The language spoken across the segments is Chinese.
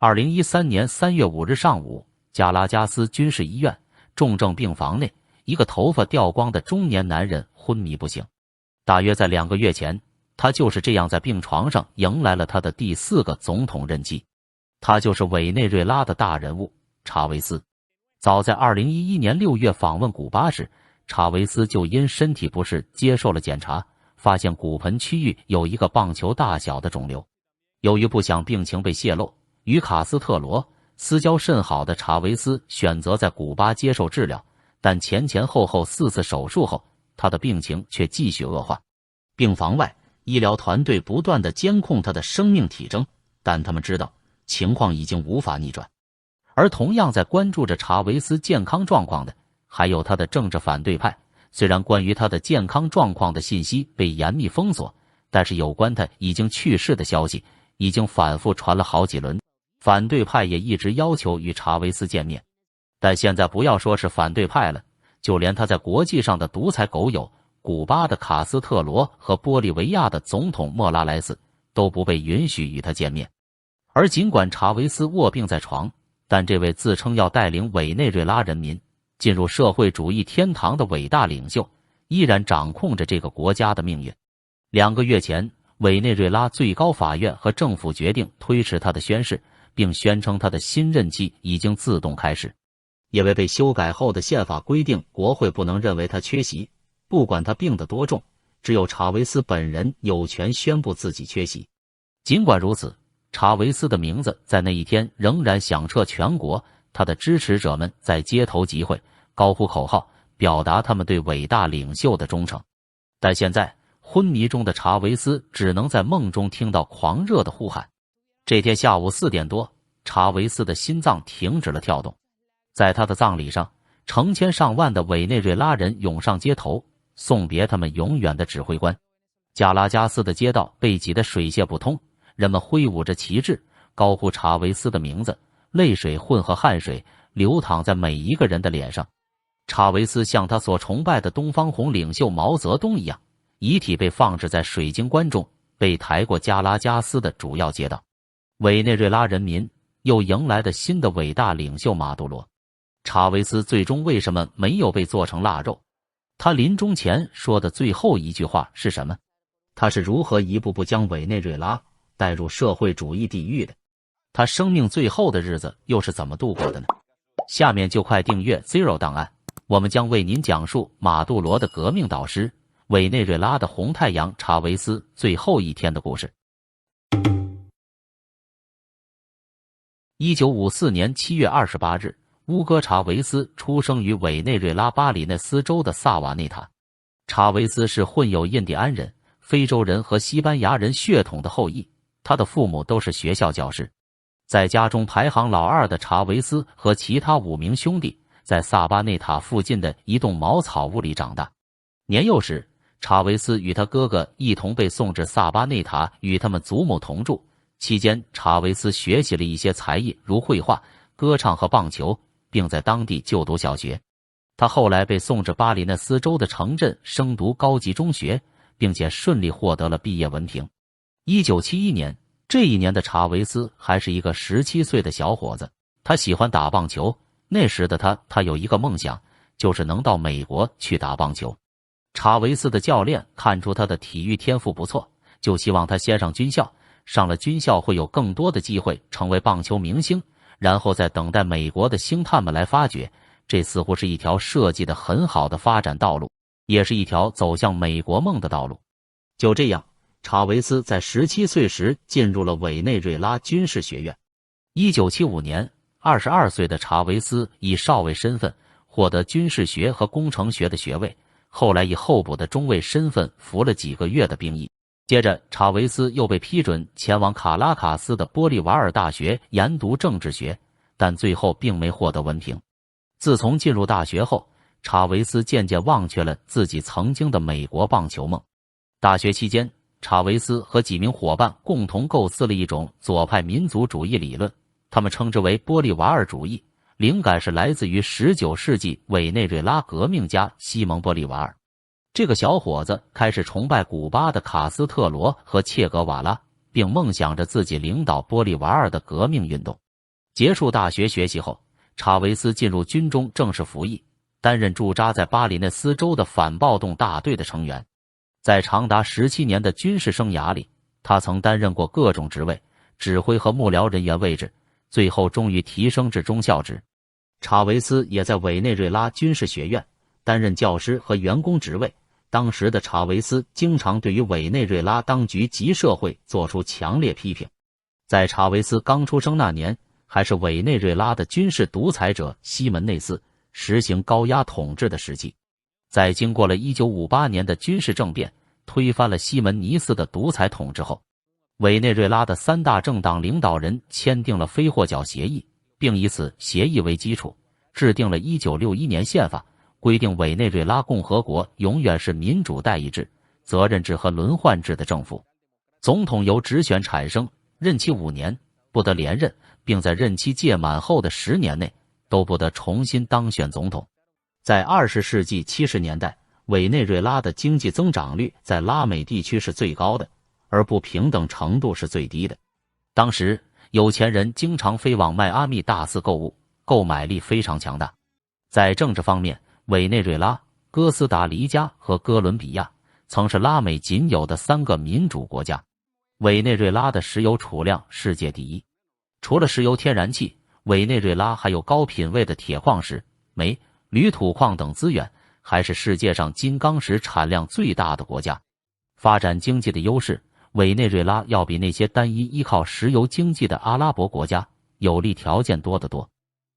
2013年3月5日上午，加拉加斯军事医院重症病房内，一个头发掉光的中年男人昏迷不醒。大约在2个月前，他就是这样在病床上迎来了他的第4个总统任期。他就是委内瑞拉的大人物查韦斯。早在2011年6月访问古巴时，查韦斯就因身体不适接受了检查，发现骨盆区域有一个棒球大小的肿瘤。由于不想病情被泄露，与卡斯特罗私交甚好的查韦斯选择在古巴接受治疗，但前后4次手术后，他的病情却继续恶化。病房外，医疗团队不断地监控他的生命体征，但他们知道情况已经无法逆转。而同样在关注着查韦斯健康状况的，还有他的政治反对派。虽然关于他的健康状况的信息被严密封锁，但是有关他已经去世的消息已经反复传了好几轮。反对派也一直要求与查韦斯见面，但现在不要说是反对派了，就连他在国际上的独裁狗友古巴的卡斯特罗和玻利维亚的总统莫拉莱斯都不被允许与他见面。而尽管查韦斯卧病在床，但这位自称要带领委内瑞拉人民进入社会主义天堂的伟大领袖依然掌控着这个国家的命运。2个月前，委内瑞拉最高法院和政府决定推迟他的宣誓，并宣称他的新任期已经自动开始。因为被修改后的宪法规定，国会不能认为他缺席，不管他病得多重，只有查韦斯本人有权宣布自己缺席。尽管如此，查韦斯的名字在那一天仍然响彻全国，他的支持者们在街头集会，高呼口号，表达他们对伟大领袖的忠诚。但现在，昏迷中的查韦斯只能在梦中听到狂热的呼喊。这天下午4点多，查韦斯的心脏停止了跳动。在他的葬礼上，成千上万的委内瑞拉人涌上街头，送别他们永远的指挥官。加拉加斯的街道被挤得水泄不通，人们挥舞着旗帜，高呼查韦斯的名字，泪水混合汗水流淌在每一个人的脸上。查韦斯像他所崇拜的东方红领袖毛泽东一样，遗体被放置在水晶棺中，被抬过加拉加斯的主要街道。委内瑞拉人民又迎来了新的伟大领袖马杜罗。查韦斯最终为什么没有被做成腊肉？他临终前说的最后一句话是什么？他是如何一步步将委内瑞拉带入社会主义地狱的？他生命最后的日子又是怎么度过的呢？下面就快订阅 Zero 档案，我们将为您讲述马杜罗的革命导师，委内瑞拉的红太阳查韦斯最后一天的故事。1954年7月28日，乌戈查韦斯出生于委内瑞拉巴里内斯州的萨瓦内塔。查韦斯是混有印第安人、非洲人和西班牙人血统的后裔，他的父母都是学校教师。在家中排行老2的查韦斯和其他5名兄弟，在萨巴内塔附近的一栋茅草屋里长大。年幼时，查韦斯与他哥哥一同被送至萨巴内塔与他们祖母同住。期间，查韦斯学习了一些才艺，如绘画、歌唱和棒球，并在当地就读小学。他后来被送至巴里内斯州的城镇升读高级中学，并且顺利获得了毕业文凭。1971年，这一年的查韦斯还是一个17岁的小伙子，他喜欢打棒球。那时的他有一个梦想，就是能到美国去打棒球。查韦斯的教练看出他的体育天赋不错，就希望他先上军校，上了军校会有更多的机会成为棒球明星，然后再等待美国的星探们来发掘。这似乎是一条设计的很好的发展道路，也是一条走向美国梦的道路。就这样，查韦斯在17岁时进入了委内瑞拉军事学院。1975年，22岁的查韦斯以少尉身份获得军事学和工程学的学位，后来以候补的中尉身份服了几个月的兵役。接着，查韦斯又被批准前往卡拉卡斯的玻利瓦尔大学研读政治学，但最后并没获得文凭。自从进入大学后，查韦斯渐渐忘却了自己曾经的美国棒球梦。大学期间，查韦斯和几名伙伴共同构思了一种左派民族主义理论，他们称之为玻利瓦尔主义，灵感是来自于19世纪委内瑞拉革命家西蒙·玻利瓦尔。这个小伙子开始崇拜古巴的卡斯特罗和切格瓦拉，并梦想着自己领导玻利瓦尔的革命运动。结束大学学习后，查韦斯进入军中正式服役，担任驻扎在巴里内斯州的反暴动大队的成员。在长达17年的军事生涯里，他曾担任过各种职位，指挥和幕僚人员位置，最后终于提升至中校职。查韦斯也在委内瑞拉军事学院担任教师和员工职位。当时的查韦斯经常对于委内瑞拉当局及社会做出强烈批评。在查韦斯刚出生那年，还是委内瑞拉的军事独裁者西门内斯实行高压统治的时期。在经过了1958年的军事政变，推翻了西门尼斯的独裁统治后，委内瑞拉的3大政党领导人签订了非获缴协议，并以此协议为基础，制定了1961年宪法，规定委内瑞拉共和国永远是民主代议制、责任制和轮换制的政府。总统由直选产生，任期5年，不得连任，并在任期届满后的10年内都不得重新当选总统。在20世纪70年代，委内瑞拉的经济增长率在拉美地区是最高的，而不平等程度是最低的。当时，有钱人经常飞往迈阿密大肆购物，购买力非常强大。在政治方面，委内瑞拉、哥斯达黎加和哥伦比亚曾是拉美仅有的3个民主国家。委内瑞拉的石油储量世界第一，除了石油天然气，委内瑞拉还有高品位的铁矿石、煤、铝土矿等资源，还是世界上金刚石产量最大的国家。发展经济的优势，委内瑞拉要比那些单一依靠石油经济的阿拉伯国家有利条件多得多。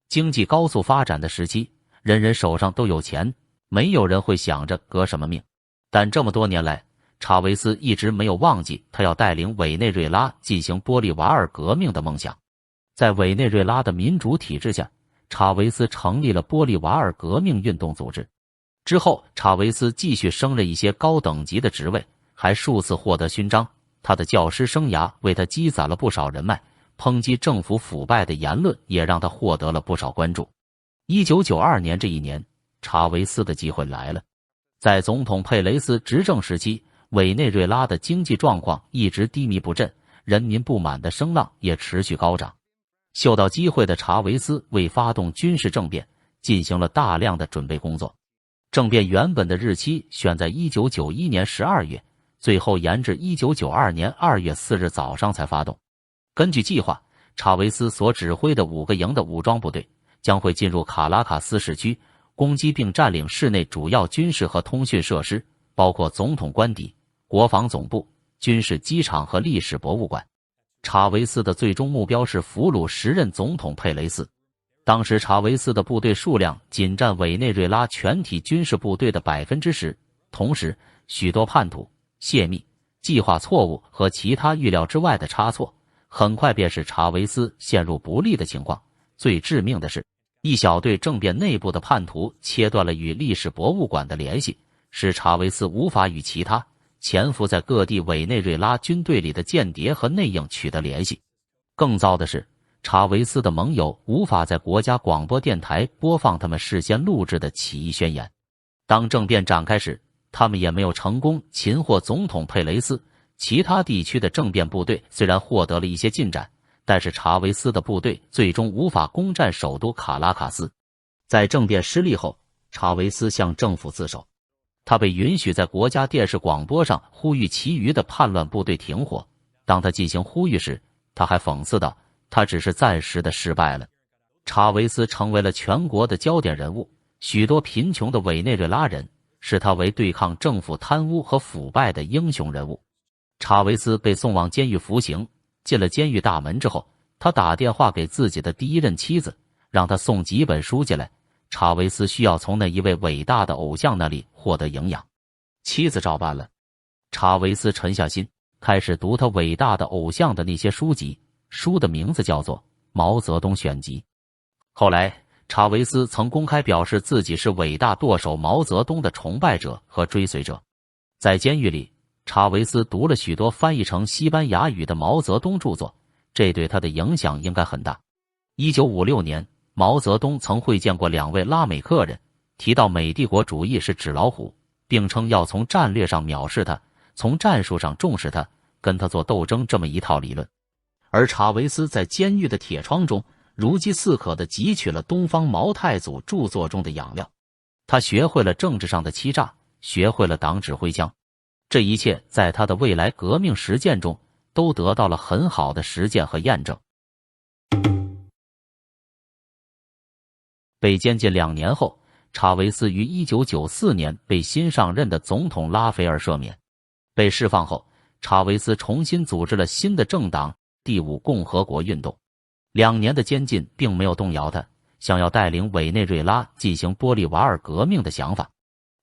经济高速发展的时期，人人手上都有钱，没有人会想着革什么命。但这么多年来，查韦斯一直没有忘记他要带领委内瑞拉进行玻利瓦尔革命的梦想。在委内瑞拉的民主体制下，查韦斯成立了玻利瓦尔革命运动组织。之后，查韦斯继续升任一些高等级的职位，还数次获得勋章。他的教师生涯为他积攒了不少人脉，抨击政府腐败的言论也让他获得了不少关注。1992年这一年，查韦斯的机会来了。在总统佩雷斯执政时期，委内瑞拉的经济状况一直低迷不振，人民不满的声浪也持续高涨。嗅到机会的查韦斯为发动军事政变进行了大量的准备工作。政变原本的日期选在1991年12月，最后延至1992年2月4日早上才发动。根据计划，查韦斯所指挥的5个营的武装部队将会进入卡拉卡斯市区，攻击并占领市内主要军事和通讯设施，包括总统官邸、国防总部、军事机场和历史博物馆。查韦斯的最终目标是俘虏时任总统佩雷斯。当时查韦斯的部队数量仅占委内瑞拉全体军事部队的 10%， 同时许多叛徒、泄密、计划错误和其他预料之外的差错，很快便使查韦斯陷入不利的情况。最致命的是，一小队政变内部的叛徒切断了与历史博物馆的联系，使查韦斯无法与其他潜伏在各地委内瑞拉军队里的间谍和内应取得联系。更糟的是，查韦斯的盟友无法在国家广播电台播放他们事先录制的起义宣言。当政变展开时，他们也没有成功擒获总统佩雷斯。其他地区的政变部队虽然获得了一些进展，但是查韦斯的部队最终无法攻占首都卡拉卡斯。在政变失利后，查韦斯向政府自首，他被允许在国家电视广播上呼吁其余的叛乱部队停火。当他进行呼吁时，他还讽刺道，他只是暂时的失败了。查韦斯成为了全国的焦点人物，许多贫穷的委内瑞拉人视他为对抗政府贪污和腐败的英雄人物。查韦斯被送往监狱服刑，进了监狱大门之后，他打电话给自己的第一任妻子，让他送几本书进来。查韦斯需要从那一位伟大的偶像那里获得营养。妻子照办了。查韦斯沉下心，开始读他伟大的偶像的那些书籍，书的名字叫做《毛泽东选集》。后来，查韦斯曾公开表示自己是伟大舵手毛泽东的崇拜者和追随者。在监狱里，查韦斯读了许多翻译成西班牙语的毛泽东著作，这对他的影响应该很大。1956年，毛泽东曾会见过2位拉美客人，提到美帝国主义是纸老虎，并称要从战略上藐视他，从战术上重视他，跟他做斗争这么一套理论。而查韦斯在监狱的铁窗中如饥似渴地汲取了东方毛太祖著作中的养料。他学会了政治上的欺诈，学会了党指挥枪，这一切在他的未来革命实践中都得到了很好的实践和验证。被监禁2年后，查韦斯于1994年被新上任的总统拉斐尔赦免。被释放后，查韦斯重新组织了新的政党第五共和国运动。2年的监禁并没有动摇他想要带领委内瑞拉进行玻利瓦尔革命的想法。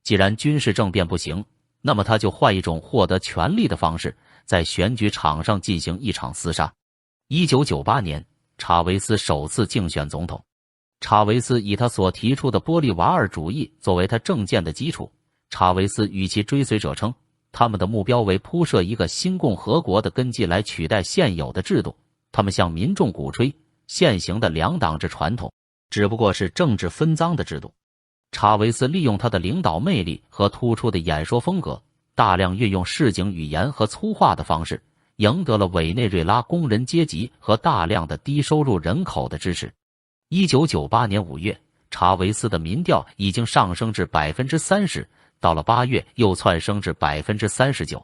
既然军事政变不行，那么他就换一种获得权力的方式，在选举场上进行一场厮杀。1998年，查韦斯首次竞选总统。查韦斯以他所提出的玻利瓦尔主义作为他政见的基础。查韦斯与其追随者称，他们的目标为铺设一个新共和国的根基来取代现有的制度。他们向民众鼓吹，现行的2党制传统只不过是政治分赃的制度。查韦斯利用他的领导魅力和突出的演说风格，大量运用市井语言和粗话的方式，赢得了委内瑞拉工人阶级和大量的低收入人口的支持。1998年5月，查韦斯的民调已经上升至 30%， 到了8月又窜升至 39%。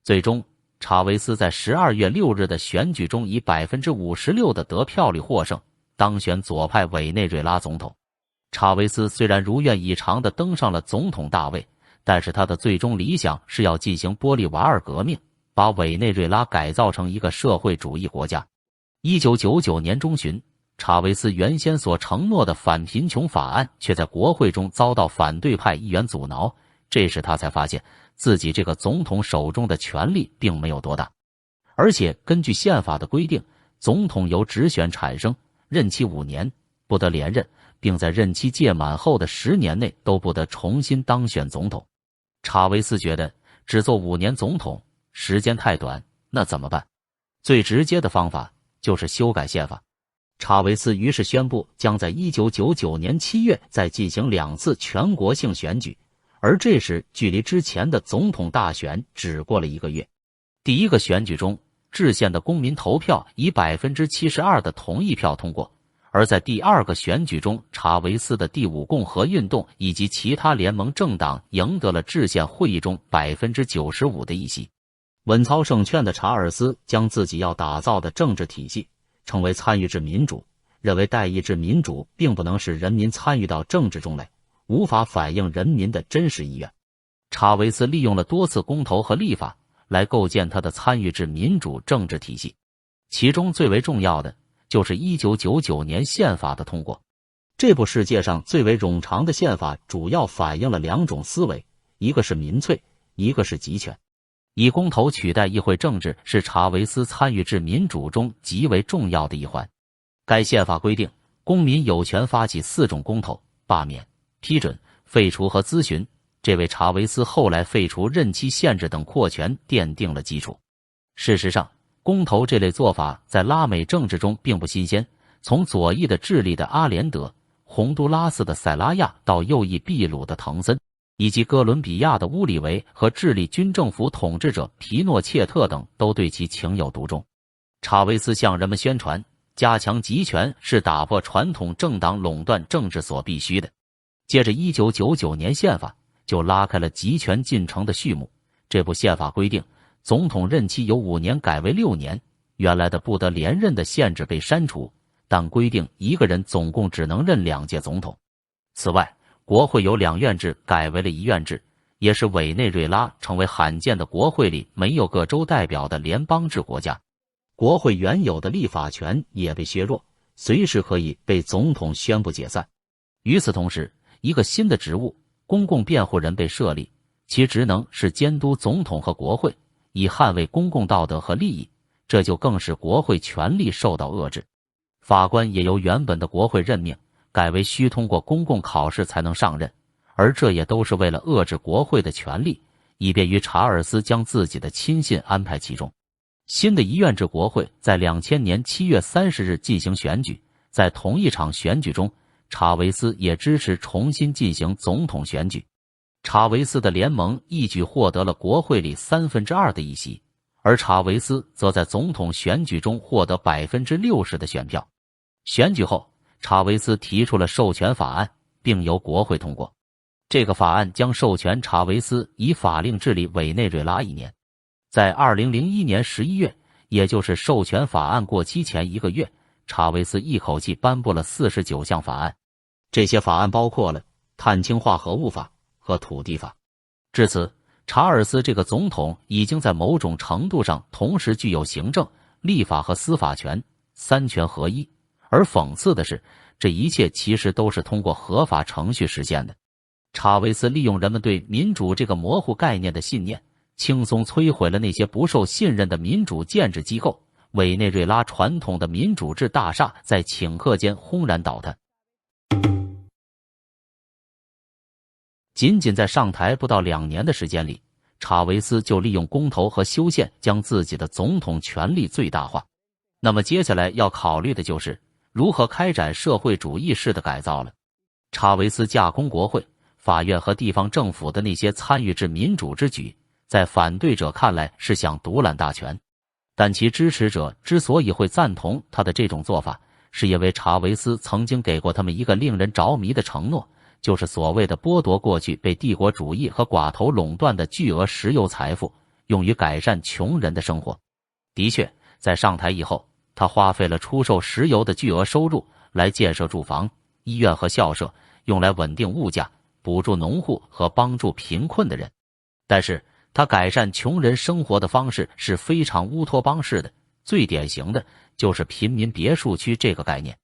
最终，查韦斯在12月6日的选举中以 56% 的得票率获胜，当选左派委内瑞拉总统。查韦斯虽然如愿以偿地登上了总统大位，但是他的最终理想是要进行玻利瓦尔革命，把委内瑞拉改造成一个社会主义国家。1999年中旬，查韦斯原先所承诺的反贫穷法案却在国会中遭到反对派议员阻挠，这时他才发现自己这个总统手中的权力并没有多大。而且根据宪法的规定，总统由直选产生，任期5年，不得连任，并在任期届满后的10年内都不得重新当选总统。查韦斯觉得只做5年总统时间太短，那怎么办？最直接的方法就是修改宪法。查韦斯于是宣布将在1999年7月再进行2次全国性选举，而这时距离之前的总统大选只过了1个月。第一个选举中，制宪的公民投票以 72% 的同意票通过，而在第2个选举中，查韦斯的第五共和运动以及其他联盟政党赢得了制宪会议中 95% 的议席。稳操胜券的查尔斯将自己要打造的政治体系称为参与制民主，认为代议制民主并不能使人民参与到政治中来，无法反映人民的真实意愿。查韦斯利用了多次公投和立法来构建他的参与制民主政治体系，其中最为重要的就是1999年宪法的通过。这部世界上最为冗长的宪法主要反映了2种思维，一个是民粹，一个是集权。以公投取代议会政治是查韦斯参与制民主中极为重要的一环。该宪法规定，公民有权发起4种公投：罢免、批准、废除和咨询，这为查韦斯后来废除任期限制等扩权奠定了基础。事实上，公投这类做法在拉美政治中并不新鲜，从左翼的智利的阿连德、洪都拉斯的塞拉亚到右翼秘鲁的滕森，以及哥伦比亚的乌里维和智利军政府统治者皮诺切特等都对其情有独钟。查韦斯向人们宣传，加强集权是打破传统政党垄断政治所必须的。接着1999年宪法就拉开了集权进程的序幕。这部宪法规定，总统任期由5年改为6年，原来的不得连任的限制被删除，但规定一个人总共只能任2届总统。此外，国会由2院制改为了1院制，也是委内瑞拉成为罕见的国会里没有各州代表的联邦制国家。国会原有的立法权也被削弱，随时可以被总统宣布解散。与此同时，一个新的职务——公共辩护人被设立，其职能是监督总统和国会，以捍卫公共道德和利益，这就更使国会权力受到遏制。法官也由原本的国会任命，改为需通过公共考试才能上任，而这也都是为了遏制国会的权力，以便于查尔斯将自己的亲信安排其中。新的1院制国会在2000年7月30日进行选举，在同一场选举中，查韦斯也支持重新进行总统选举。查韦斯的联盟一举获得了国会里2/3的议席，而查韦斯则在总统选举中获得 60% 的选票。选举后，查韦斯提出了授权法案，并由国会通过。这个法案将授权查韦斯以法令治理委内瑞拉1年。在2001年11月，也就是授权法案过期前1个月，查韦斯一口气颁布了49项法案。这些法案包括了碳氢化合物法和土地法。至此，查尔斯这个总统已经在某种程度上同时具有行政、立法和司法权，3权合一。而讽刺的是，这一切其实都是通过合法程序实现的。查韦斯利用人们对民主这个模糊概念的信念，轻松摧毁了那些不受信任的民主建制机构。委内瑞拉传统的民主制大厦在顷刻间轰然倒塌。仅仅在上台不到2年的时间里，查韦斯就利用公投和修宪将自己的总统权力最大化。那么接下来要考虑的就是如何开展社会主义式的改造了。查韦斯架空国会、法院和地方政府的那些参与制民主之举，在反对者看来是想独揽大权，但其支持者之所以会赞同他的这种做法，是因为查韦斯曾经给过他们一个令人着迷的承诺，就是所谓的剥夺过去被帝国主义和寡头垄断的巨额石油财富，用于改善穷人的生活。的确，在上台以后，他花费了出售石油的巨额收入来建设住房、医院和校舍，用来稳定物价，补助农户和帮助贫困的人。但是他改善穷人生活的方式是非常乌托邦式的，最典型的就是贫民别墅区这个概念。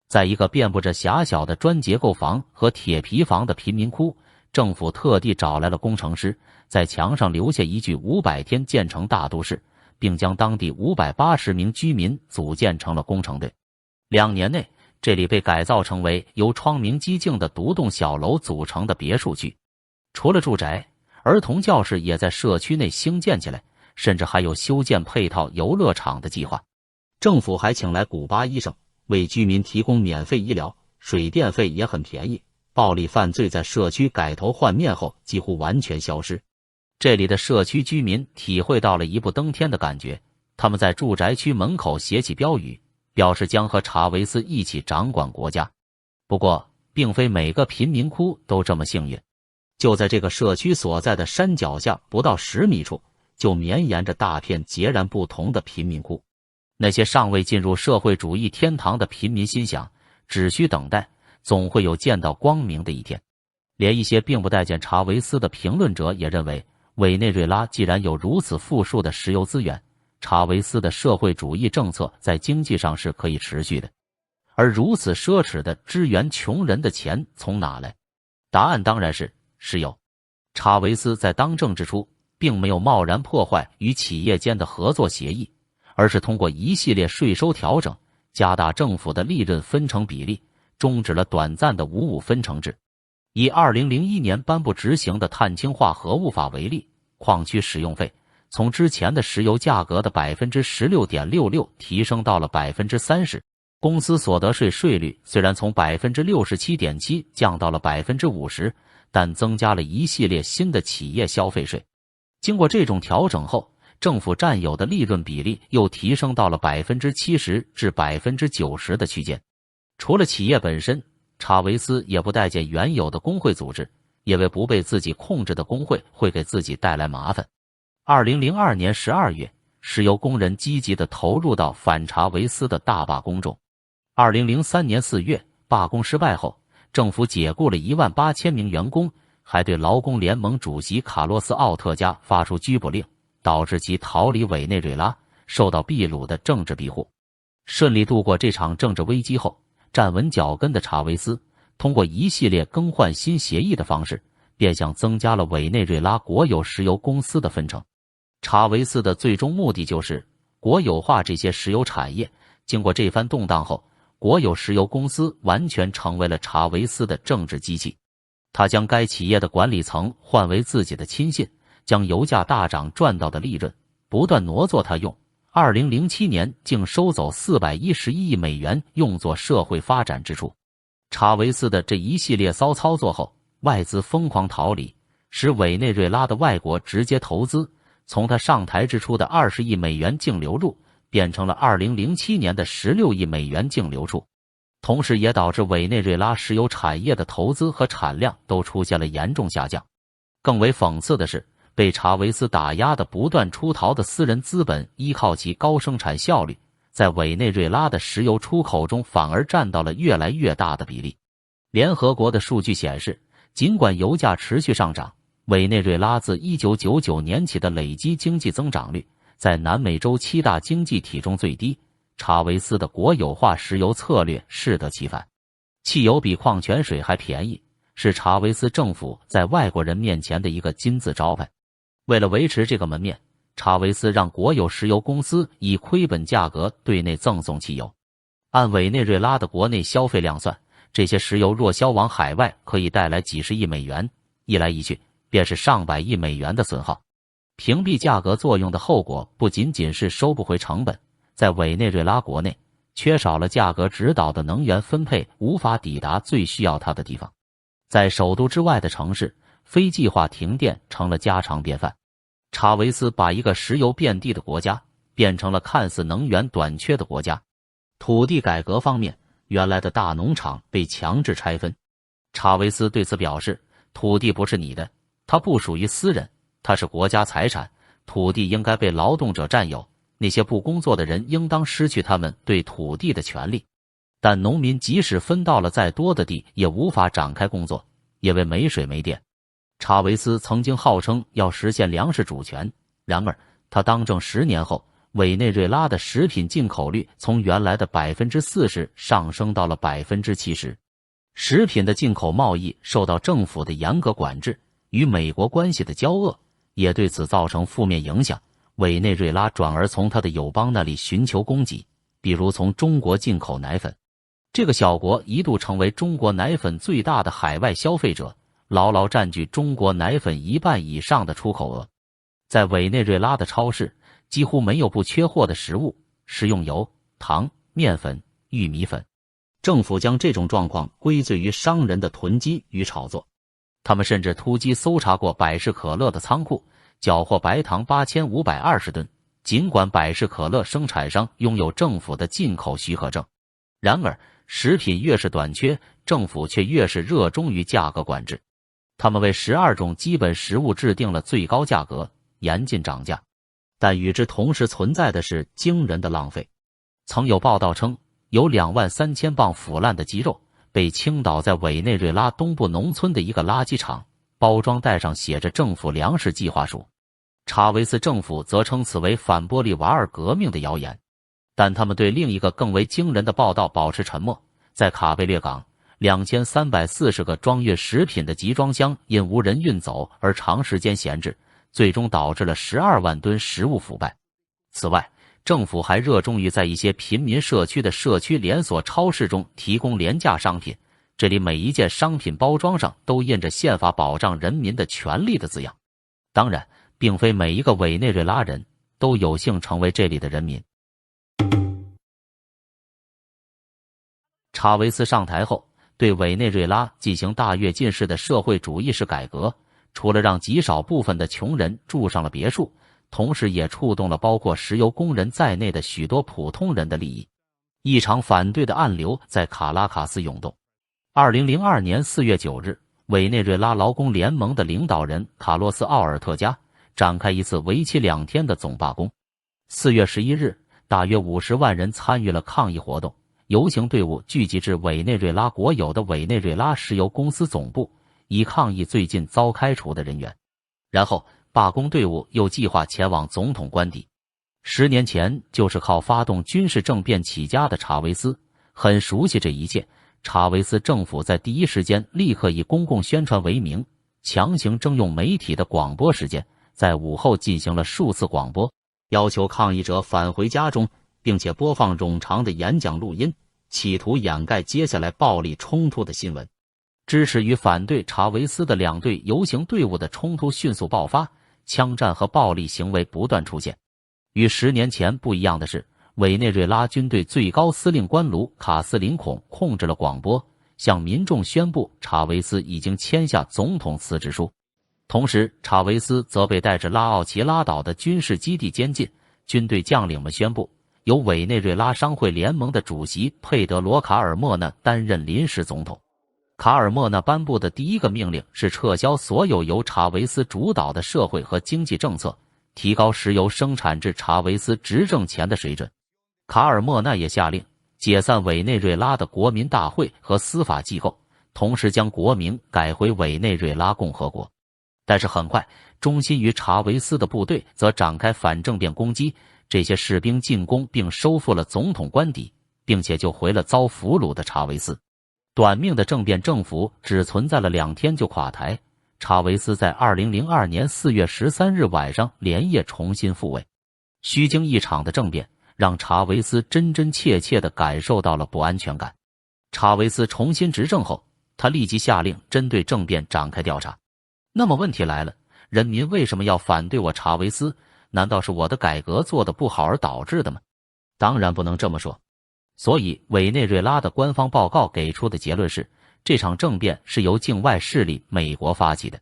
在一个遍布着狭小的砖结构房和铁皮房的贫民窟，政府特地找来了工程师，在墙上留下一句500天建成大都市，并将当地580名居民组建成了工程队。2年内，这里被改造成为由窗明几净的独栋小楼组成的别墅区。除了住宅，儿童教室也在社区内兴建起来，甚至还有修建配套游乐场的计划。政府还请来古巴医生为居民提供免费医疗，水电费也很便宜。暴力犯罪在社区改头换面后几乎完全消失。这里的社区居民体会到了一步登天的感觉，他们在住宅区门口写起标语，表示将和查韦斯一起掌管国家。不过，并非每个贫民窟都这么幸运。就在这个社区所在的山脚下不到10米处，就绵延着大片截然不同的贫民窟。那些尚未进入社会主义天堂的贫民心想，只需等待，总会有见到光明的一天。连一些并不待见查韦斯的评论者也认为，委内瑞拉既然有如此富庶的石油资源，查韦斯的社会主义政策在经济上是可以持续的。而如此奢侈的支援穷人的钱从哪来？答案当然是石油。查韦斯在当政之初，并没有贸然破坏与企业间的合作协议，而是通过一系列税收调整，加大政府的利润分成比例，终止了短暂的55分成制。以2001年颁布执行的碳氢化合物法为例，矿区使用费从之前的石油价格的 16.66% 提升到了 30%。公司所得税税率虽然从 67.7% 降到了 50%， 但增加了一系列新的企业消费税。经过这种调整后，政府占有的利润比例又提升到了 70% 至 90% 的区间。除了企业本身，查韦斯也不待见原有的工会组织，因为不被自己控制的工会会给自己带来麻烦。2002年12月，石油工人积极地投入到反查韦斯的大罢工中。2003年4月，罢工失败后，政府解雇了18000名员工，还对劳工联盟主席卡洛斯·奥特加发出拘捕令，导致其逃离委内瑞拉，受到秘鲁的政治庇护。顺利度过这场政治危机后，站稳脚跟的查韦斯通过一系列更换新协议的方式，变相增加了委内瑞拉国有石油公司的分成。查韦斯的最终目的就是国有化这些石油产业。经过这番动荡后，国有石油公司完全成为了查韦斯的政治机器。他将该企业的管理层换为自己的亲信，将油价大涨赚到的利润不断挪作他用。2007年竟收走411亿美元用作社会发展支出。查韦斯的这一系列骚操作后，外资疯狂逃离，使委内瑞拉的外国直接投资从他上台之初的20亿美元净流入，变成了2007年的16亿美元净流出。同时也导致委内瑞拉石油产业的投资和产量都出现了严重下降。更为讽刺的是，被查韦斯打压的不断出逃的私人资本，依靠其高生产效率，在委内瑞拉的石油出口中反而占到了越来越大的比例。联合国的数据显示，尽管油价持续上涨，委内瑞拉自1999年起的累积经济增长率在南美洲7大经济体中最低。查韦斯的国有化石油策略适得其反，汽油比矿泉水还便宜，是查韦斯政府在外国人面前的一个金字招牌。为了维持这个门面，查韦斯让国有石油公司以亏本价格对内赠送汽油。按委内瑞拉的国内消费量算，这些石油若销往海外，可以带来几十亿美元，一来一去便是上百亿美元的损耗。屏蔽价格作用的后果不仅仅是收不回成本，在委内瑞拉国内缺少了价格指导的能源分配，无法抵达最需要它的地方。在首都之外的城市，非计划停电成了家常便饭。查韦斯把一个石油遍地的国家变成了看似能源短缺的国家。土地改革方面，原来的大农场被强制拆分。查韦斯对此表示，土地不是你的，它不属于私人，它是国家财产，土地应该被劳动者占有，那些不工作的人应当失去他们对土地的权利。但农民即使分到了再多的地，也无法展开工作，因为没水没电。查韦斯曾经号称要实现粮食主权，然而他当政10年后，委内瑞拉的食品进口率从原来的 40% 上升到了 70%。食品的进口贸易受到政府的严格管制，与美国关系的交恶也对此造成负面影响。委内瑞拉转而从他的友邦那里寻求供给，比如从中国进口奶粉。这个小国一度成为中国奶粉最大的海外消费者，牢牢占据中国奶粉1半以上的出口额。在委内瑞拉的超市，几乎没有不缺货的食物，食用油、糖、面粉、玉米粉。政府将这种状况归罪于商人的囤积与炒作。他们甚至突击搜查过百事可乐的仓库，缴获白糖8520吨。尽管百事可乐生产商拥有政府的进口许可证，然而食品越是短缺，政府却越是热衷于价格管制。他们为12种基本食物制定了最高价格，严禁涨价。但与之同时存在的是惊人的浪费。曾有报道称，有23000磅腐烂的鸡肉被倾倒在委内瑞拉东部农村的一个垃圾场，包装袋上写着政府粮食计划署。查韦斯政府则称此为反玻利瓦尔革命的谣言，但他们对另一个更为惊人的报道保持沉默。在卡贝略港，2340个装运食品的集装箱因无人运走而长时间闲置，最终导致了12万吨食物腐败。此外，政府还热衷于在一些贫民社区的社区连锁超市中提供廉价商品，这里每一件商品包装上都印着宪法保障人民的权利的字样。当然，并非每一个委内瑞拉人都有幸成为这里的人民。查韦斯上台后，对委内瑞拉进行大跃进式的社会主义式改革，除了让极少部分的穷人住上了别墅，同时也触动了包括石油工人在内的许多普通人的利益。一场反对的暗流在卡拉卡斯涌动。2002年4月9日，委内瑞拉劳工联盟的领导人卡洛斯·奥尔特加展开一次为期2天的总罢工。4月11日，大约50万人参与了抗议活动，游行队伍聚集至委内瑞拉国有的委内瑞拉石油公司总部，以抗议最近遭开除的人员。然后，罢工队伍又计划前往总统官邸。10年前，就是靠发动军事政变起家的查韦斯很熟悉这一切。查韦斯政府在第一时间立刻以公共宣传为名，强行征用媒体的广播时间，在午后进行了数次广播，要求抗议者返回家中，并且播放冗长的演讲录音，企图掩盖接下来暴力冲突的新闻。支持与反对查韦斯的2队游行队伍的冲突迅速爆发，枪战和暴力行为不断出现。与10年前不一样的是，委内瑞拉军队最高司令官卢卡斯林孔控制了广播，向民众宣布查韦斯已经签下总统辞职书。同时，查韦斯则被带至拉奥齐拉岛的军事基地监禁。军队将领们宣布，由委内瑞拉商会联盟的主席佩德罗·卡尔莫纳担任临时总统。卡尔莫纳颁布的第一个命令是撤销所有由查韦斯主导的社会和经济政策，提高石油生产至查韦斯执政前的水准。卡尔莫纳也下令解散委内瑞拉的国民大会和司法机构，同时将国名改回委内瑞拉共和国。但是很快，忠心于查韦斯的部队则展开反政变攻击，这些士兵进攻并收复了总统官邸，并且救回了遭俘虏的查韦斯。短命的政变政府只存在了2天就垮台，查韦斯在2002年4月13日晚上连夜重新复位。虚惊一场的政变让查韦斯真真切切地感受到了不安全感。查韦斯重新执政后，他立即下令针对政变展开调查。那么问题来了，人民为什么要反对我查韦斯？难道是我的改革做得不好而导致的吗？当然不能这么说。所以委内瑞拉的官方报告给出的结论是，这场政变是由境外势力美国发起的。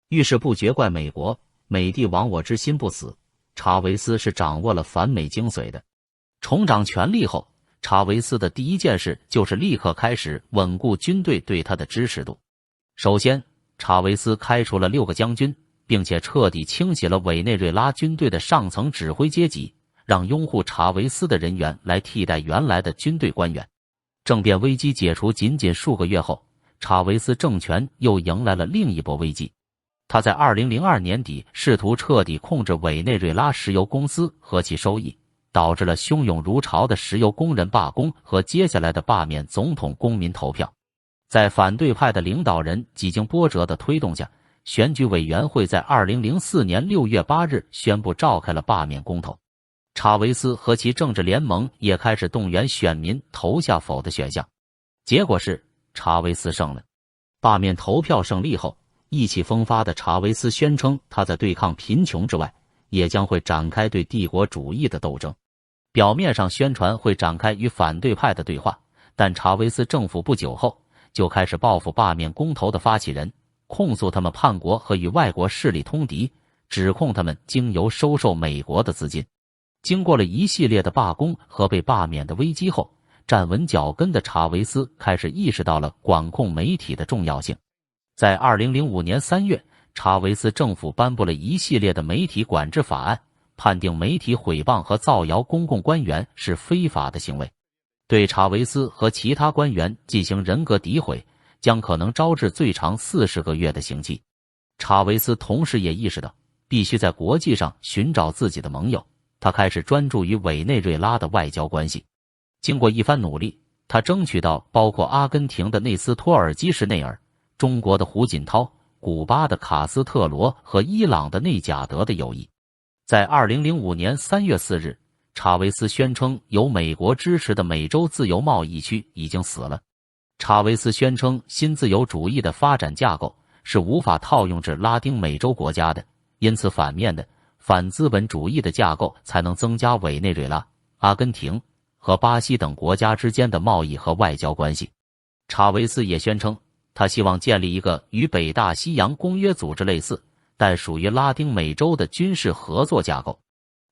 遇事不决怪美国，美帝亡我之心不死。查韦斯是掌握了反美精髓的。重掌权力后，查韦斯的第一件事就是立刻开始稳固军队对他的支持度。首先，查韦斯开除了6个将军，并且彻底清洗了委内瑞拉军队的上层指挥阶级，让拥护查韦斯的人员来替代原来的军队官员。政变危机解除仅仅数个月后，查韦斯政权又迎来了另一波危机。他在2002年底试图彻底控制委内瑞拉石油公司和其收益，导致了汹涌如潮的石油工人罢工和接下来的罢免总统公民投票。在反对派的领导人几经波折的推动下，选举委员会在2004年6月8日宣布召开了罢免公投。查韦斯和其政治联盟也开始动员选民投下否的选项，结果是查韦斯胜了。罢免投票胜利后，意气风发的查韦斯宣称，他在对抗贫穷之外，也将会展开对帝国主义的斗争。表面上宣传会展开与反对派的对话，但查韦斯政府不久后就开始报复罢免公投的发起人，控诉他们叛国和与外国势力通敌，指控他们经由收受美国的资金。经过了一系列的罢工和被罢免的危机后，站稳脚跟的查韦斯开始意识到了管控媒体的重要性。在2005年3月，查韦斯政府颁布了一系列的媒体管制法案，判定媒体毁谤和造谣公共官员是非法的行为，对查韦斯和其他官员进行人格诋毁，将可能招致最长40个月的刑期。查韦斯同时也意识到，必须在国际上寻找自己的盟友，他开始专注于委内瑞拉的外交关系。经过一番努力，他争取到包括阿根廷的内斯托尔基什内尔、中国的胡锦涛、古巴的卡斯特罗和伊朗的内贾德的友谊。在2005年3月4日，查韦斯宣称由美国支持的美洲自由贸易区已经死了。查韦斯宣称新自由主义的发展架构是无法套用至拉丁美洲国家的，因此反面的反资本主义的架构才能增加委内瑞拉、阿根廷和巴西等国家之间的贸易和外交关系。查韦斯也宣称，他希望建立一个与北大西洋公约组织类似，但属于拉丁美洲的军事合作架构。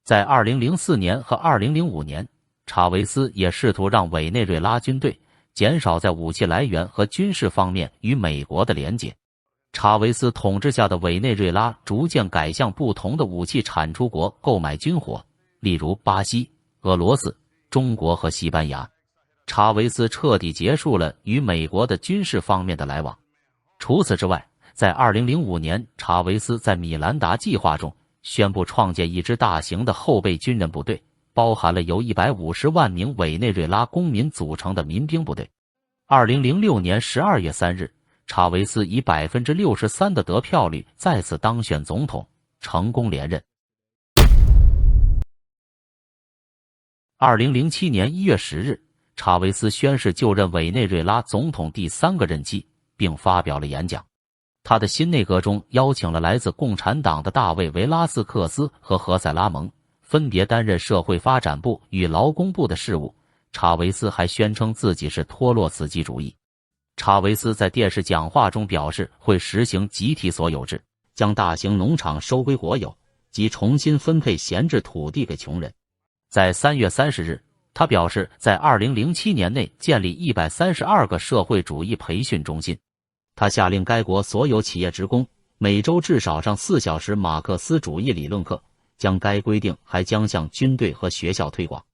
在2004年和2005年，查韦斯也试图让委内瑞拉军队减少在武器来源和军事方面与美国的连结。查韦斯统治下的委内瑞拉逐渐改向不同的武器产出国购买军火，例如巴西、俄罗斯、中国和西班牙。查韦斯彻底结束了与美国的军事方面的来往。除此之外，在2005年，查韦斯在米兰达计划中宣布创建一支大型的后备军人部队，包含了由150万名委内瑞拉公民组成的民兵部队。2006年12月3日，查韦斯以63%的得票率再次当选总统，成功连任。2007年1月10日，查韦斯宣誓就任委内瑞拉总统第3个任期，并发表了演讲。他的新内阁中邀请了来自共产党的大卫·维拉斯克斯和何塞·拉蒙，分别担任社会发展部与劳工部的事务。查韦斯还宣称自己是托洛茨基主义。查韦斯在电视讲话中表示会实行集体所有制，将大型农场收归国有，及重新分配闲置土地给穷人。在3月30日，他表示在2007年内建立132个社会主义培训中心。他下令该国所有企业职工每周至少上4小时马克思主义理论课，将该规定还将向军队和学校推广。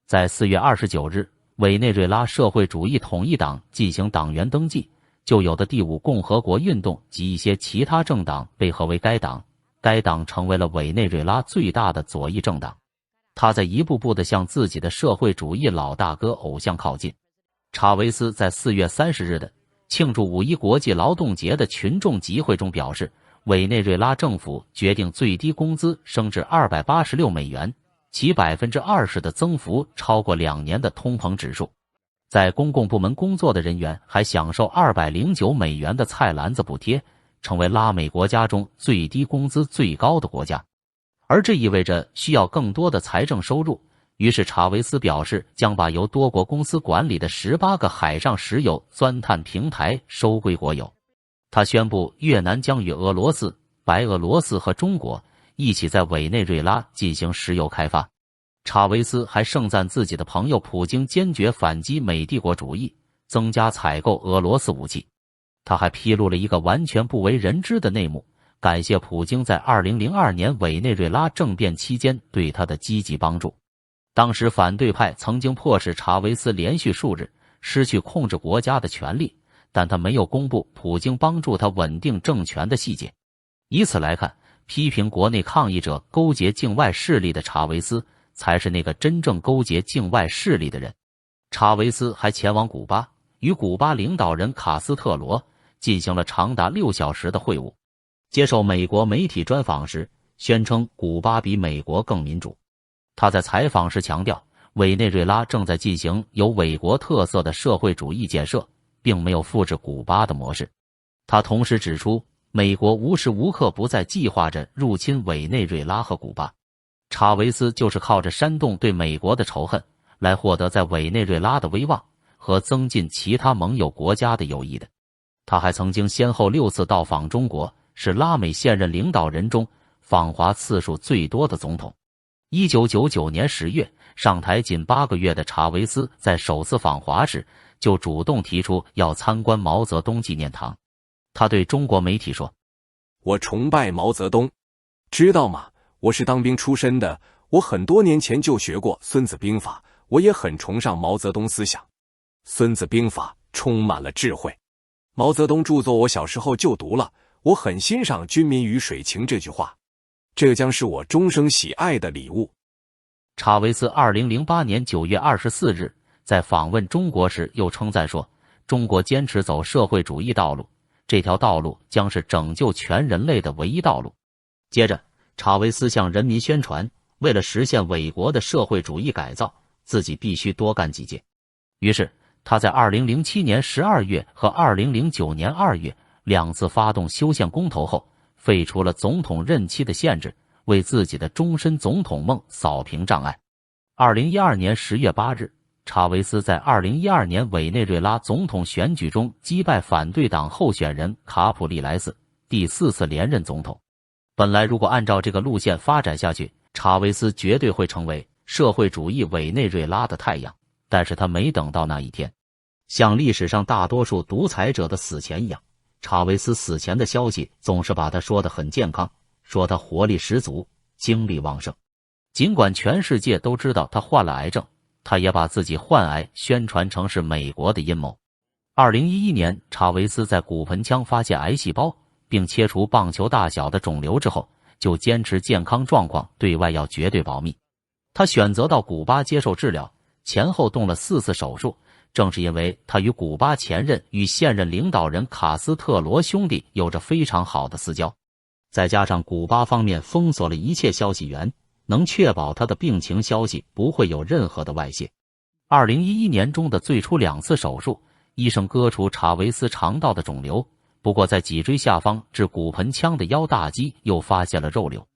在4月29日，委内瑞拉社会主义统一党进行党员登记，旧有的第五共和国运动及一些其他政党被合为该党，该党成为了委内瑞拉最大的左翼政党。他在一步步地向自己的社会主义老大哥偶像靠近。查韦斯在4月30日的庆祝5·1国际劳动节的群众集会中表示，委内瑞拉政府决定最低工资升至$286，其20%的增幅超过2年的通膨指数。在公共部门工作的人员还享受$209的菜篮子补贴，成为拉美国家中最低工资最高的国家。而这意味着需要更多的财政收入，于是查韦斯表示将把由多国公司管理的18个海上石油钻探平台收归国有。他宣布越南将与俄罗斯、白俄罗斯和中国一起在委内瑞拉进行石油开发。查韦斯还盛赞自己的朋友普京坚决反击美帝国主义，增加采购俄罗斯武器。他还披露了一个完全不为人知的内幕，感谢普京在2002年委内瑞拉政变期间对他的积极帮助。当时反对派曾经迫使查韦斯连续数日失去控制国家的权利，但他没有公布普京帮助他稳定政权的细节。以此来看，批评国内抗议者勾结境外势力的查韦斯才是那个真正勾结境外势力的人。查韦斯还前往古巴，与古巴领导人卡斯特罗进行了长达6小时的会晤。接受美国媒体专访时，宣称古巴比美国更民主。他在采访时强调，委内瑞拉正在进行有美国特色的社会主义建设，并没有复制古巴的模式。他同时指出，美国无时无刻不在计划着入侵委内瑞拉和古巴。查韦斯就是靠着煽动对美国的仇恨，来获得在委内瑞拉的威望和增进其他盟友国家的友谊的。他还曾经先后6次到访中国，是拉美现任领导人中访华次数最多的总统。1999年10月，上台仅8个月的查韦斯在首次访华时就主动提出要参观毛泽东纪念堂。他对中国媒体说：“我崇拜毛泽东，知道吗？我是当兵出身的，我很多年前就学过《孙子兵法》，我也很崇尚毛泽东思想。《孙子兵法》充满了智慧，毛泽东著作我小时候就读了，我很欣赏‘军民鱼水情’这句话，这将是我终生喜爱的礼物。”查韦斯2008年9月24日在访问中国时又称赞说，中国坚持走社会主义道路，这条道路将是拯救全人类的唯一道路。接着，查韦斯向人民宣传，为了实现伟国的社会主义改造，自己必须多干几届。于是，他在2007年12月和2009年2月2次发动修宪公投后，废除了总统任期的限制，为自己的终身总统梦扫平障碍。2012年10月8日，查韦斯在2012年委内瑞拉总统选举中击败反对党候选人卡普利莱斯，第4次连任总统。本来如果按照这个路线发展下去，查韦斯绝对会成为社会主义委内瑞拉的太阳，但是他没等到那一天。像历史上大多数独裁者的死前一样，查韦斯死前的消息总是把他说得很健康，说他活力十足，精力旺盛。尽管全世界都知道他患了癌症，他也把自己患癌宣传成是美国的阴谋。2011年，查韦斯在骨盆腔发现癌细胞，并切除棒球大小的肿瘤之后，就坚持健康状况对外要绝对保密。他选择到古巴接受治疗，前后动了4次手术，正是因为他与古巴前任与现任领导人卡斯特罗兄弟有着非常好的私交，再加上古巴方面封锁了一切消息源，能确保他的病情消息不会有任何的外泄。2011年中的最初2次手术，医生割除查韦斯肠道的肿瘤，不过在脊椎下方至骨盆腔的腰大肌又发现了肉瘤。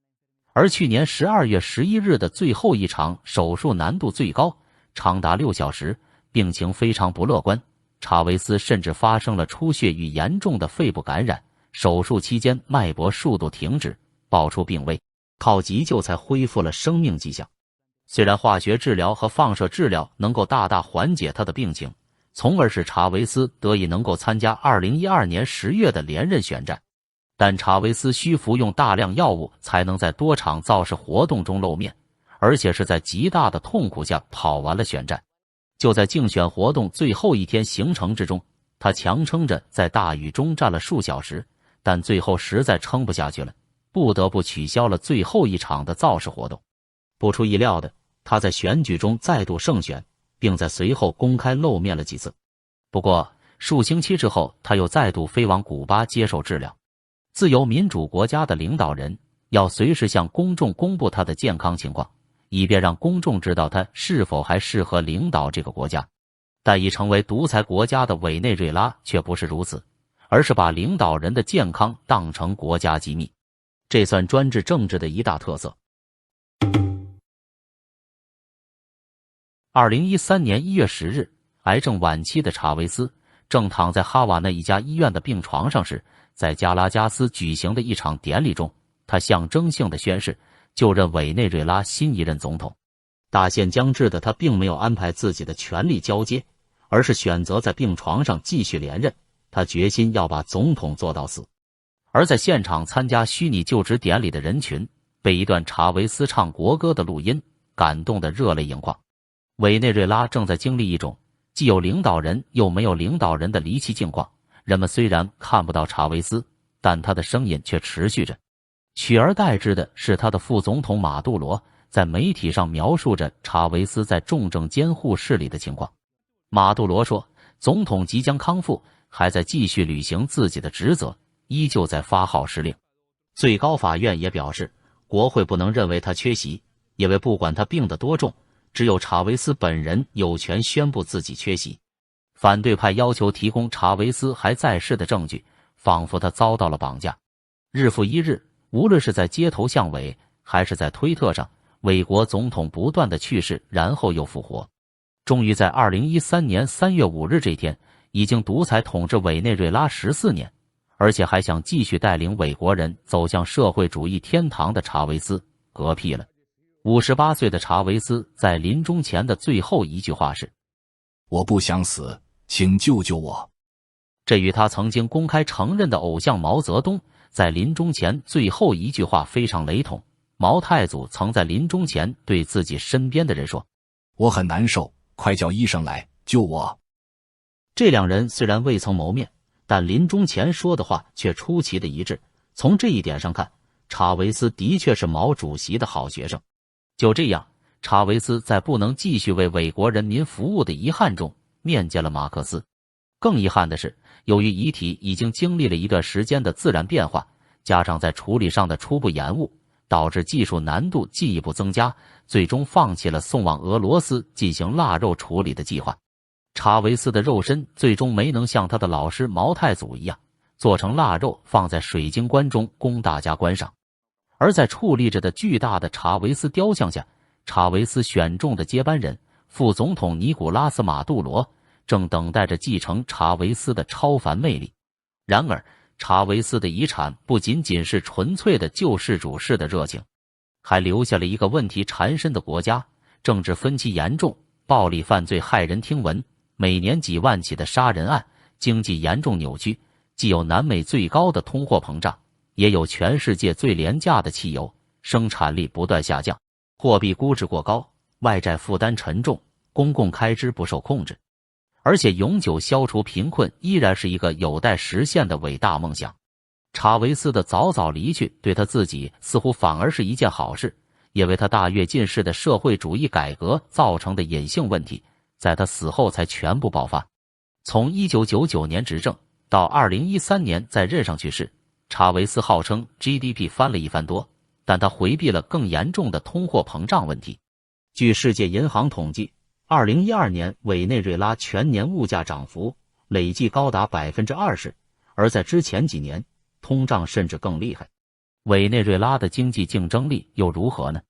而去年12月11日的最后一场手术难度最高，长达6小时，病情非常不乐观，查韦斯甚至发生了出血与严重的肺部感染，手术期间脉搏数度停止，爆出病危，靠急救才恢复了生命迹象。虽然化学治疗和放射治疗能够大大缓解他的病情，从而使查韦斯得以能够参加2012年10月的连任选战，但查韦斯需服用大量药物才能在多场造势活动中露面，而且是在极大的痛苦下跑完了选战。就在竞选活动最后一天行程之中，他强撑着在大雨中站了数小时，但最后实在撑不下去了，不得不取消了最后一场的造势活动。不出意料的，他在选举中再度胜选，并在随后公开露面了几次。不过数星期之后，他又再度飞往古巴接受治疗。自由民主国家的领导人要随时向公众公布他的健康情况，以便让公众知道他是否还适合领导这个国家。但已成为独裁国家的委内瑞拉却不是如此，而是把领导人的健康当成国家机密，这算专制政治的一大特色。2013年1月10日，癌症晚期的查韦斯正躺在哈瓦那一家医院的病床上时，在加拉加斯举行的一场典礼中，他象征性的宣誓就任委内瑞拉新一任总统。大限将至的他并没有安排自己的权力交接，而是选择在病床上继续连任，他决心要把总统做到死。而在现场参加虚拟就职典礼的人群被一段查韦斯唱国歌的录音感动得热泪盈眶。委内瑞拉正在经历一种既有领导人又没有领导人的离奇境况，人们虽然看不到查韦斯，但他的声音却持续着。取而代之的是他的副总统马杜罗在媒体上描述着查韦斯在重症监护室里的情况。马杜罗说，总统即将康复，还在继续履行自己的职责，依旧在发号施令。最高法院也表示，国会不能认为他缺席，因为不管他病得多重，只有查韦斯本人有权宣布自己缺席。反对派要求提供查韦斯还在世的证据，仿佛他遭到了绑架。日复一日，无论是在街头巷尾还是在推特上，委国总统不断的去世，然后又复活。终于在2013年3月5日这天，已经独裁统治委内瑞拉14年，而且还想继续带领委国人走向社会主义天堂的查韦斯嗝屁了。58岁的查韦斯在临终前的最后一句话是：我不想死，请救救我。这与他曾经公开承认的偶像毛泽东在临终前最后一句话非常雷同。毛太祖曾在临终前对自己身边的人说：我很难受，快叫医生来救我。这两人虽然未曾谋面，但临终前说的话却出奇的一致。从这一点上看，查韦斯的确是毛主席的好学生。就这样，查韦斯在不能继续为委国人民服务的遗憾中面见了马克思。更遗憾的是，由于遗体已经经历了一段时间的自然变化，加上在处理上的初步延误，导致技术难度进一步增加，最终放弃了送往俄罗斯进行腊肉处理的计划。查韦斯的肉身最终没能像他的老师毛太祖一样，做成腊肉放在水晶棺中供大家观赏。而在矗立着的巨大的查韦斯雕像下，查韦斯选中的接班人副总统尼古拉斯·马杜罗正等待着继承查韦斯的超凡魅力。然而，查韦斯的遗产不仅仅是纯粹的救世主式的热情，还留下了一个问题缠身的国家，政治分歧严重，暴力犯罪骇人听闻，每年几万起的杀人案，经济严重扭曲，既有南美最高的通货膨胀，也有全世界最廉价的汽油，生产力不断下降，货币估值过高，外债负担沉重，公共开支不受控制。而且永久消除贫困依然是一个有待实现的伟大梦想。查韦斯的早早离去对他自己似乎反而是一件好事，因为他大跃进式的社会主义改革造成的隐性问题，在他死后才全部爆发。从1999年执政到2013年在任上去世，查韦斯号称 GDP 翻了一番多，但他回避了更严重的通货膨胀问题。据世界银行统计，2012年委内瑞拉全年物价涨幅累计高达 20%， 而在之前几年，通胀甚至更厉害。委内瑞拉的经济竞争力又如何呢？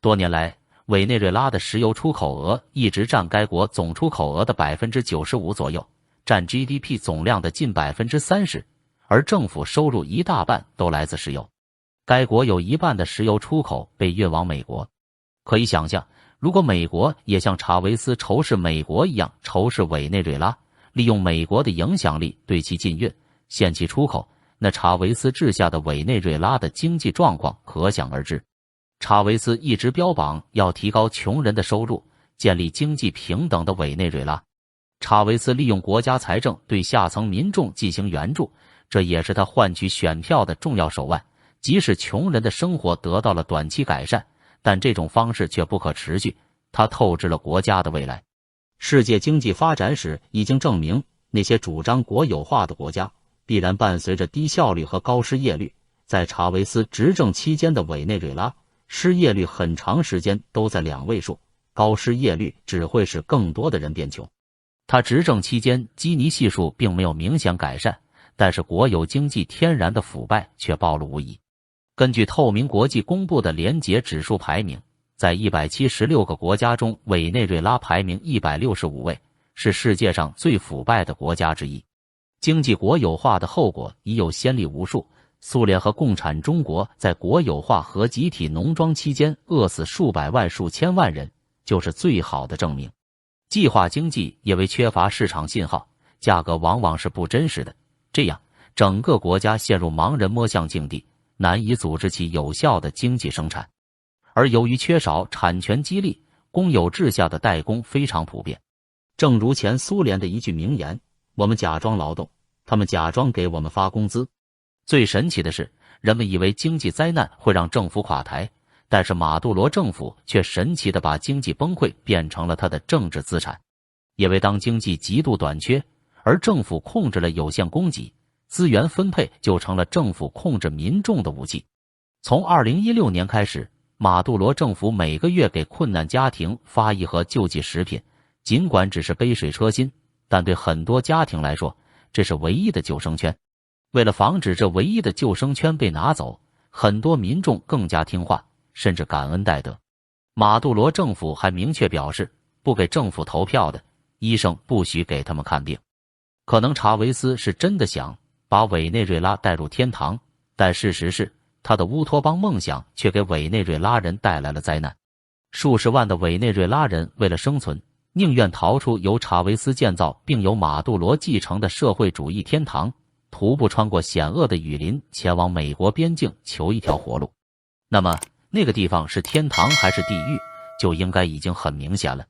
多年来，委内瑞拉的石油出口额一直占该国总出口额的 95% 左右，占 GDP 总量的近 30%， 而政府收入一大半都来自石油。该国有一半的石油出口被运往美国。可以想象，如果美国也像查韦斯仇视美国一样仇视委内瑞拉，利用美国的影响力对其禁运、限其出口，那查韦斯治下的委内瑞拉的经济状况可想而知。查韦斯一直标榜要提高穷人的收入，建立经济平等的委内瑞拉。查韦斯利用国家财政对下层民众进行援助，这也是他换取选票的重要手腕。即使穷人的生活得到了短期改善，但这种方式却不可持续，它透支了国家的未来。世界经济发展史已经证明，那些主张国有化的国家必然伴随着低效率和高失业率。在查韦斯执政期间的委内瑞拉，失业率很长时间都在2位数，高失业率只会使更多的人变穷。他执政期间，基尼系数并没有明显改善，但是国有经济天然的腐败却暴露无遗。根据透明国际公布的廉洁指数排名，在176个国家中，委内瑞拉排名165位，是世界上最腐败的国家之一。经济国有化的后果已有先例无数，苏联和共产中国在国有化和集体农庄期间饿死数百万、数千万人，就是最好的证明。计划经济也为缺乏市场信号，价格往往是不真实的，这样整个国家陷入盲人摸象境地，难以组织起有效的经济生产。而由于缺少产权激励，公有制下的代工非常普遍。正如前苏联的一句名言，我们假装劳动，他们假装给我们发工资。最神奇的是，人们以为经济灾难会让政府垮台，但是马杜罗政府却神奇地把经济崩溃变成了他的政治资产。因为当经济极度短缺，而政府控制了有限供给，资源分配就成了政府控制民众的武器。从2016年开始，马杜罗政府每个月给困难家庭发1盒救济食品，尽管只是杯水车薪，但对很多家庭来说，这是唯一的救生圈。为了防止这唯一的救生圈被拿走，很多民众更加听话，甚至感恩戴德。马杜罗政府还明确表示，不给政府投票的医生不许给他们看病。可能查韦斯是真的想把委内瑞拉带入天堂，但事实是，他的乌托邦梦想却给委内瑞拉人带来了灾难。数十万的委内瑞拉人为了生存，宁愿逃出由查韦斯建造并由马杜罗继承的社会主义天堂，徒步穿过险恶的雨林，前往美国边境求一条活路。那么，那个地方是天堂还是地狱，就应该已经很明显了。